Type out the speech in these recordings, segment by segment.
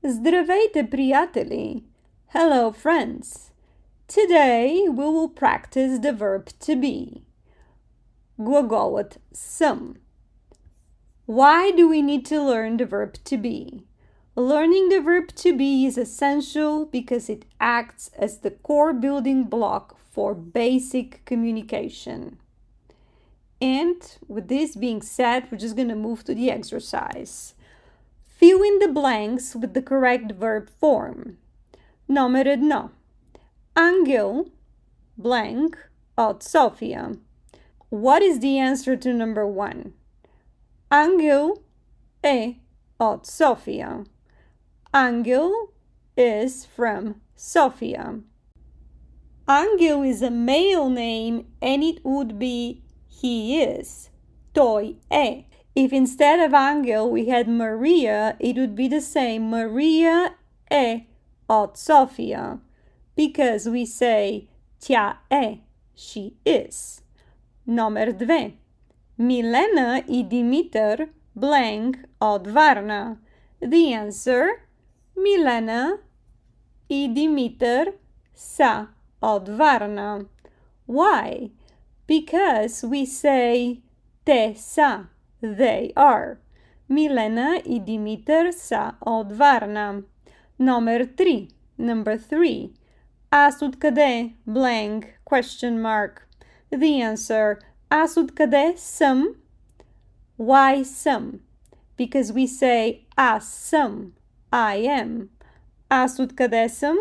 Здравейте, приятели! Hello, friends! Today we will practice the verb to be. Глаголът съм. Why do we need to learn the verb to be? Learning the verb to be is essential because it acts as the core building block for basic communication. And with this being said, we're just going to move to the exercise. Fill in the blanks with the correct verb form. Номер 1. Ангел, blank, от София. What is the answer to number 1? Ангел е от София. Ангел is from Sofia. Ангел is a male name and it would be he is. Той е. If instead of Angel we had Maria, it would be the same. Maria е от Sofia. Because we say тя е, she is. Номер 2. Милена и Димитър, blank, от Варна. The answer, Милена и Димитър са от Варна. Why? Because we say те са. They are. Милена и Димитър са от Варна. Номер 3. Number 3. Аз откъде? Blank. Question mark. The answer. Аз откъде съм? Why some? Because we say аз съм. I am. Аз откъде съм?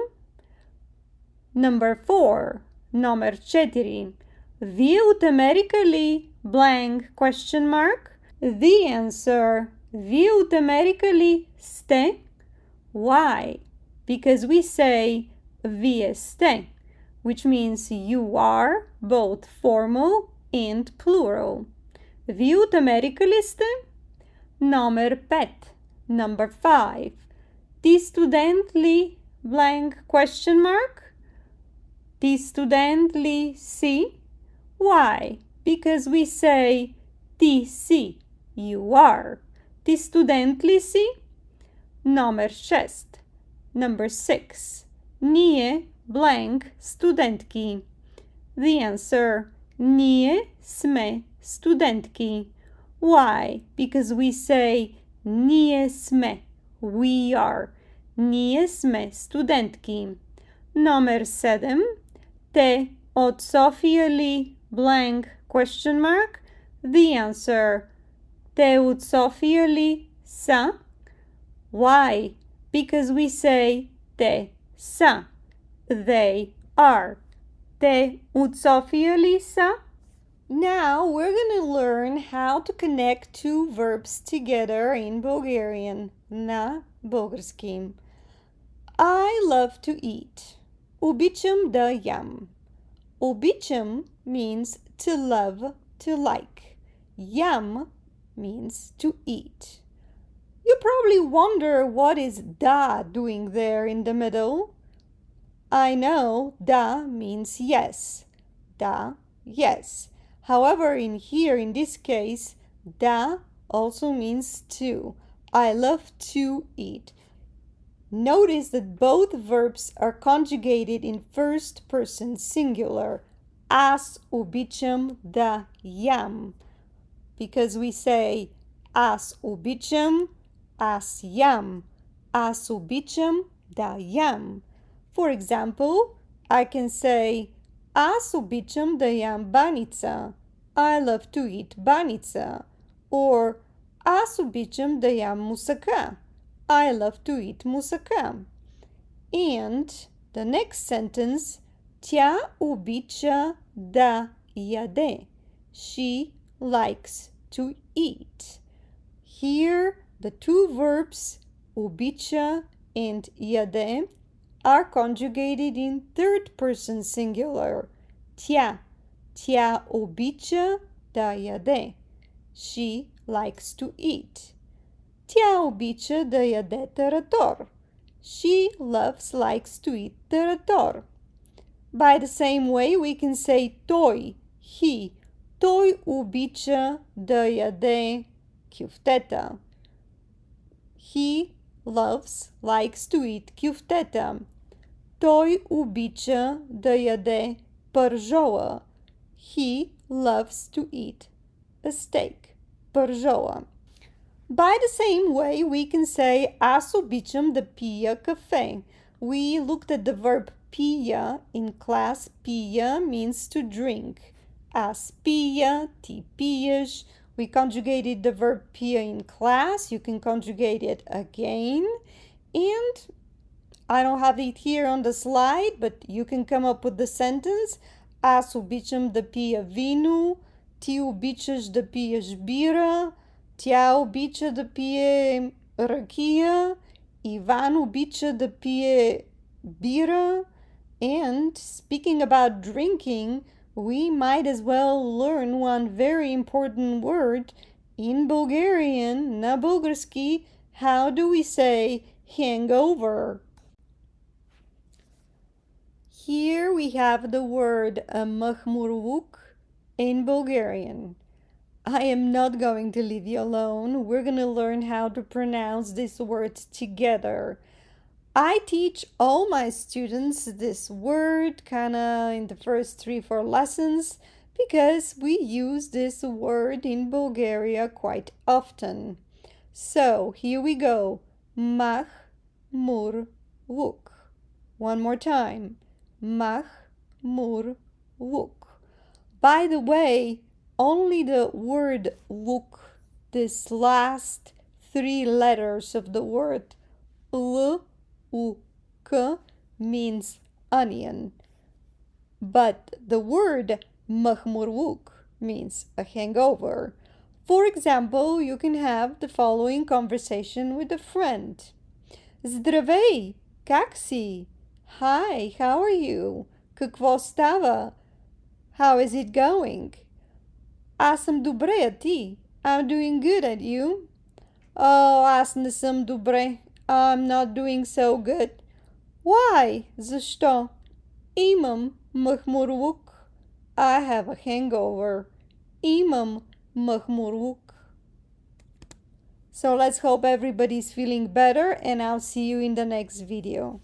Number 4. Номер 4. Вие от Америка ли? Blank. Question mark. The answer. Вие от Америка ли сте? Why? Because we say вие сте, which means you are, both formal and plural. Вие от Америка ли сте? Номер 5. Number 5. Ти студент ли? Blank question mark. Ти студент ли си? Why? Because we say ти си. You are. Ти студент ли си? Номер 6. Number 6. Ние, blank, студентки. The answer. Ние сме студентки. Why? Because we say ние сме. We are. Ние сме студентки. Номер 7. Те от София ли? Blank, question mark. The answer. Те от София ли са? Why? Because we say те са. They are. Те от София ли са? Now we're going to learn how to connect two verbs together in Bulgarian. На български. I love to eat. Обичам да ям. Обичам means to love, to like. Ям means to eat. You probably wonder what is da doing there in the middle. I know da means yes. Da, yes. However, in this case, da also means to. I love to eat. Notice that both verbs are conjugated in first person singular. Аз обичам да ям. Because we say аз обичам, аз ям. Аз обичам да ям. For example, I can say аз обичам да ям баница. I love to eat баница. Or аз обичам да ям мусака. I love to eat мусака. And the next sentence, тя обича да яде. She likes to eat. Here, the two verbs обича and яде are conjugated in third person singular. Тя обича да яде. She likes to eat. Тя обича да яде таратор. She likes to eat таратор. By the same way, we can say той, he. Той обича да яде кюфтета. He loves, likes to eat кюфтета. Той обича да яде пържола. He loves to eat a steak. Пържола. By the same way, we can say аз обичам да пия кафе. We looked at the verb пия in class. Пия means to drink. Аз пия, ти пиеш. We conjugated the verb пия in class. You can conjugate it again. And I don't have it here on the slide, but you can come up with the sentence. Аз обичам да пия вино. Ти обичаш да пиеш бира. Тя обича да пие ракия. Иван обича да пие бира. And speaking about drinking, we might as well learn one very important word in Bulgarian, na bulgarski. How do we say hangover? Here we have the word mahmurvuk in Bulgarian. I am not going to leave you alone. We're going to learn how to pronounce this word together. I teach all my students this word kind of in the first 3-4 lessons because we use this word in Bulgaria quite often. So here we go. Mahmurvuk. One more time. Mahmurvuk. By the way, only the word vuk, this last 3 letters of the word l, u, k, means onion. But the word mahmurvuk means a hangover. For example, you can have the following conversation with a friend. Здравей, как си? Hi, how are you? Какво става? How is it going? Аз съм добре, а ти? I'm doing good, and you? Oh, аз не съм добре. I'm not doing so good. Why? Защо? Имам махмурлук. I have a hangover. Имам махмурлук. So let's hope everybody's feeling better, and I'll see you in the next video.